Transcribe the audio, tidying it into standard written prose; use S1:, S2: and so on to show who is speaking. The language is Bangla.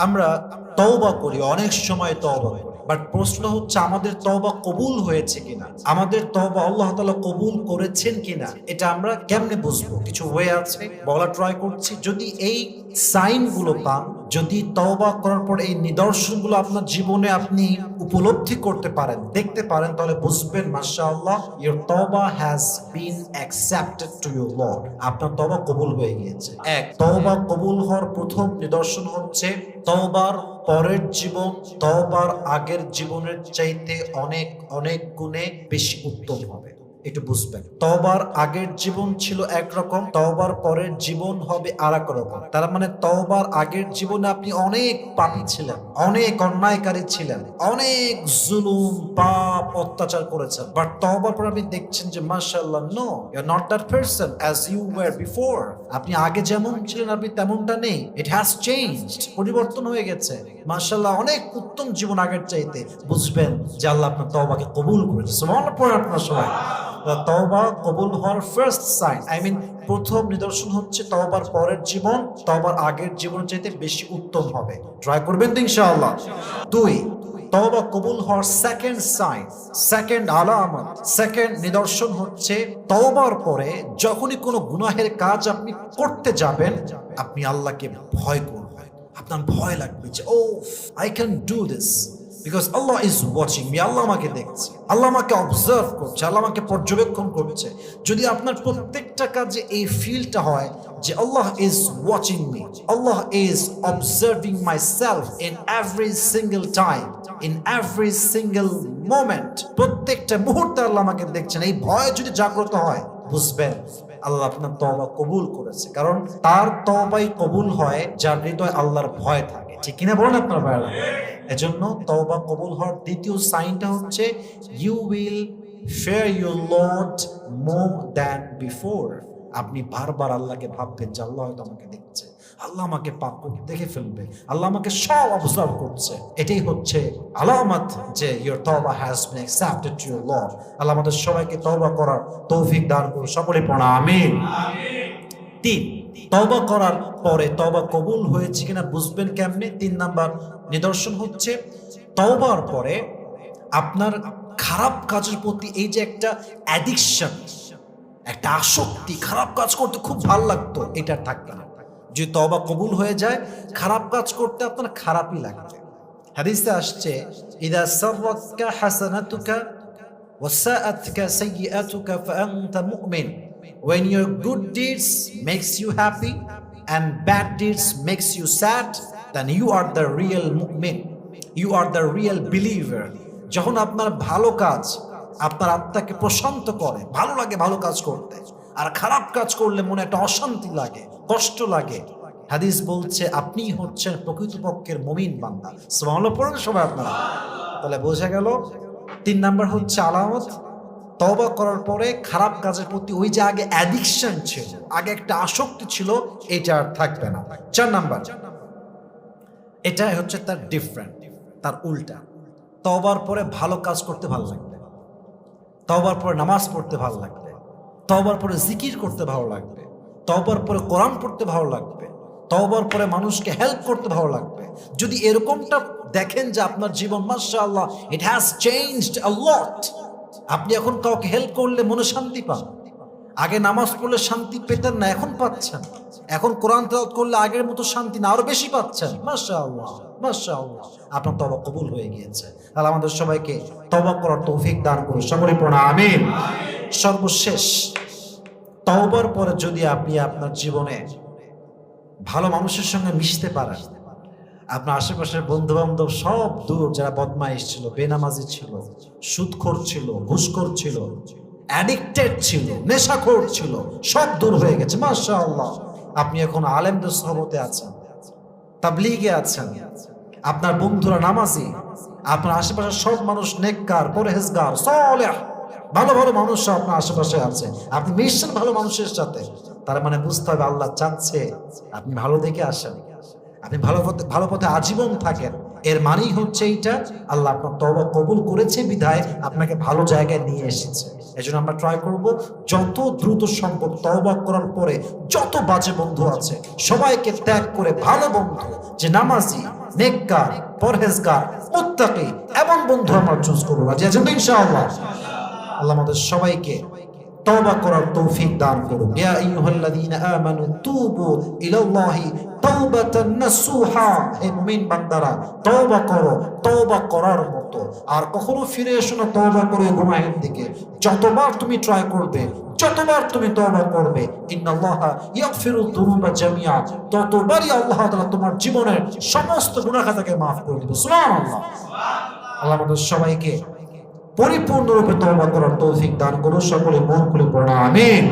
S1: আমরা তওবা করি, অনেক সময় তওবা করি, বাট প্রশ্ন হচ্ছে আমাদের তওবা কবুল হয়েছে কিনা, আমাদের তওবা আল্লাহ তাআলা কবুল করেছেন কিনা, এটা আমরা কেমনে বুঝবো? কিছু ওয়ে আছে, বলা ট্রাই করছি। যদি এই সাইনগুলো পান, যদি তওবা করার পর এই নিদর্শনগুলো আপনার জীবনে আপনি উপলব্ধি করতে পারেন, দেখতে পারেন, তাহলে বুঝবেন মাশাআল্লাহ your tauba has been accepted to your Lord. আপনার তওবা কবুল হয়ে গিয়েছে। এক, তওবা কবুল হওয়ার প্রথম নিদর্শন হচ্ছে তওবার পরের জীবন তওবার আগের জীবনের চাইতে অনেক অনেক গুণে বেশি উত্তম হবে। একটু বুঝবেন, তওবার আগের জীবন ছিল একরকম, তওবার পরের জীবন হবে আর এক রকম। তার মানে তওবার আগের জীবনে আপনি অনেক পাপী ছিলেন, অনেক অন্যায়কারী ছিলেন, অনেক জুলুম পাপ অত্যাচার করেছেন, বাট তওবার পর আপনি দেখছেন যে মাশাআল্লাহ, no, you are not that person as you were before. আপনি আগে যেমন ছিলেন আপনি তেমনটা নেই। ইট হ্যাজ চেঞ্জড, পরিবর্তন হয়ে গেছে। মাশাআল্লাহ, অনেক উত্তম জীবন আগের চাইতে। বুঝবেন যে আল্লাহ আপনার তওবাকে কবুল করেছে। সুবহানাল্লাহ পড়েন আপনার সবাই। তওবা কবুল হওয়ার ফার্স্ট সাইন, প্রথম নিদর্শন হচ্ছে তওবার পরের জীবন তওবার আগের জীবনের চাইতে বেশি উত্তম হবে। ট্রাই করবেন তো ইনশাআল্লাহ। দুই, তওবা কবুল হওয়ার সেকেন্ড সাইন, সেকেন্ড আলামত, সেকেন্ড নিদর্শন হচ্ছে তওবার পরে যখনই কোনো গুনাহের কাজ আপনি করতে যাবেন, আপনি আল্লাহকে ভয় করবেন। আপনার ভয় লাগবে যে ও, I can do this because Allah is watching me. আল্লাহ আমাকে দেখছে, আল্লাহ আমাকে অবজার্ভ করছে, আল্লাহ আমাকে পর্যবেক্ষণ করছে। যদি আপনার প্রত্যেকটা কাজে এই ফিলটা হয় যে Allah is watching me, Allah is observing myself in every single time, in every single moment, প্রত্যেকটা মুহূর্তে আল্লাহ আমাকে দেখছেন, এই ভয় যদি জাগ্রত হয়, বুঝবেন আল্লাহ আপনার তওবা কবুল করেছে। কারণ তার তওবাই কবুল হয় যার হৃদয় আল্লাহর ভয় থাকে। ঠিক কিনা বলেন আপনার ভাইরা? এজন্য তওবা কবুল হওয়ার দ্বিতীয় সাইনটা হচ্ছে you will fear your lord more than before. আপনি বারবার আল্লাহকে ভাববেন যে আল্লাহ হয়তো আমাকে দেখছে, আল্লাহ আমাকে পাপ দেখে ফেলবে, আল্লাহ আমাকে সব অবজার্ভ করছে। এটাই হচ্ছে আলামত যে your tauba has been accepted to your lord. আল্লাহ আমাদের সবাইকে তওবা করার তৌফিক দান করুন। সকলে পড়া আমিন। তিন, তওবা করার পরে তওবা কবুল হয়েছে কিনা বুঝবেন কেমনে? তিন নাম্বার নিদর্শন হচ্ছে তওবার পরে আপনার খারাপ কাজের প্রতি এই যে একটা অ্যাডিকশন, একটা আসক্তি, খারাপ কাজ করতে খুব ভালো লাগতো, এটা থাকবে না। যদি তওবা কবুল হয়ে যায়, খারাপ কাজ করতে আপনার খারাপই লাগবে। হাদিসে আসছে ইদা সাররাতকা হাসানাতুকা ওয়া সাআতকা সাইয়্যাতুকা ফাআনতা মুমিন। When your good deeds makes you happy and bad deeds makes you sad, then you are the real mu'min. You are the real believer. যখন আপনার ভালো কাজ আপনার আত্মাকে প্রশান্ত করে, ভালো লাগে ভালো কাজ করতে, আর খারাপ কাজ করলে মনে একটা অশান্তি লাগে, কষ্ট লাগে, হাদিস বলছে আপনি হচ্ছেন প্রকৃতপক্ষের মুমিন বান্দা। সুবহানাল্লাহ পড়েন সবাই আপনারা। তাহলে বোঝা গেল তিন নাম্বার হচ্ছে আলামত, তওবা করার পরে খারাপ কাজের প্রতি ওই যে আগে অ্যাডিকশন ছিল, আগে একটা আসক্তি ছিল, এটা আর থাকবে না। চার নাম্বার, এটা হচ্ছে তার ডিফারেন্ট, তার উল্টা। তওবার পরে ভালো কাজ করতে ভালো লাগবে, তওবার পরে নামাজ পড়তে ভালো লাগবে, তওবার পরে জিকির করতে ভালো লাগবে, তওবার পরে কোরআন পড়তে ভালো লাগবে, তওবার পরে মানুষকে হেল্প করতে ভালো লাগবে। যদি এরকমটা দেখেন যে আপনার জীবন মাশাআল্লাহ ইট হ্যাজ চেঞ্জড আ লট, আপনি এখন কাউকে হেল্প করলে মনে শান্তি পান। আগে নামাজ পড়লে শান্তি পেতেন না, এখন পাচ্ছেন। এখন কোরআন তেলাওয়াত করলে আগের মতো শান্তি না, আরো বেশি পাচ্ছেন। মাশাআল্লাহ মাশাআল্লাহ, আপনার তওবা কবুল হয়ে গিয়েছে। আল্লাহ আমাদের সবাইকে তওবা করার তৌফিক দান করুন। সকলে পড়ুন আমিন। সর্বশেষ, তওবার পরে যদি আপনি আপনার জীবনে ভালো মানুষের সঙ্গে মিশতে পারেন, আপনার আশেপাশের বন্ধু বান্ধব সব দূর, যারা বদমাইশ ছিল, বেনামাজি ছিল, সুদখোর ছিল, ঘুষখোর ছিল, অ্যাডিক্টেড ছিল, নেশাখোর ছিল, সব দূর হয়ে গেছে মাশাআল্লাহ। আপনি এখন আলেমদের সোহবতে আছেন, তাবলীগে আছেন, আপনার বন্ধুরা নামাজি, আপনার আশেপাশের সব মানুষ নেককার, পরহেজগার, সালেহ, ভালো ভালো মানুষ আপনার আশেপাশে আছে। আপনি মিশছেন ভালো মানুষের সাথে, তার মানে বুঝতে হবে আল্লাহ চাচ্ছে আপনি ভালো দেখে আসেন, আপনি ভালো পথে আজীবন থাকেন। এর মানেই হচ্ছে এইটা, আল্লাহ আপনার তওবা কবুল করেছে বিধায় আপনাকে ভালো জায়গায় নিয়ে এসেছে। এজন্য আমরা ট্রাই করব যত দ্রুত সম্ভব তওবা করার পরে যত বাজে বন্ধু আছে সবাইকে ত্যাগ করে ভালো বন্ধু, যে নামাজি, নেককার, পরহেজগার, মুত্তাকি এমন বন্ধু আমরা চুজ করব। রাজি আছেন তো ইনশাআল্লাহ? আল্লাহ আমাদের সবাইকে তওবা করার তৌফিক দান করুন। ইয়া আইয়ুহাল্লাযীনা আমানু তুবু ইলাল্লাহি তাওবাতান নাসুহা, হে মুমিন বান্দারা তওবা করো তওবা করার মতো, আর কখনো ফিরে এসো না তওবা করে গুনাহের দিকে। যতবার তুমি ট্রাই করবে, যতবার তুমি তওবা করবে, ইন্নাল্লাহা ইয়াগফিরুয যুনুবা জামিআ, ততবারই আল্লাহ তাআলা তোমার জীবনের সমস্ত গুনাহ খাতাকে maaf করে দিবে। সুবহানাল্লাহ। আল্লাহ আমাদের সবাইকে পরিপূর্ণরূপে তওবা করার তৌফিক দান করুন। সকলে মন খুলে পড়া আমিন।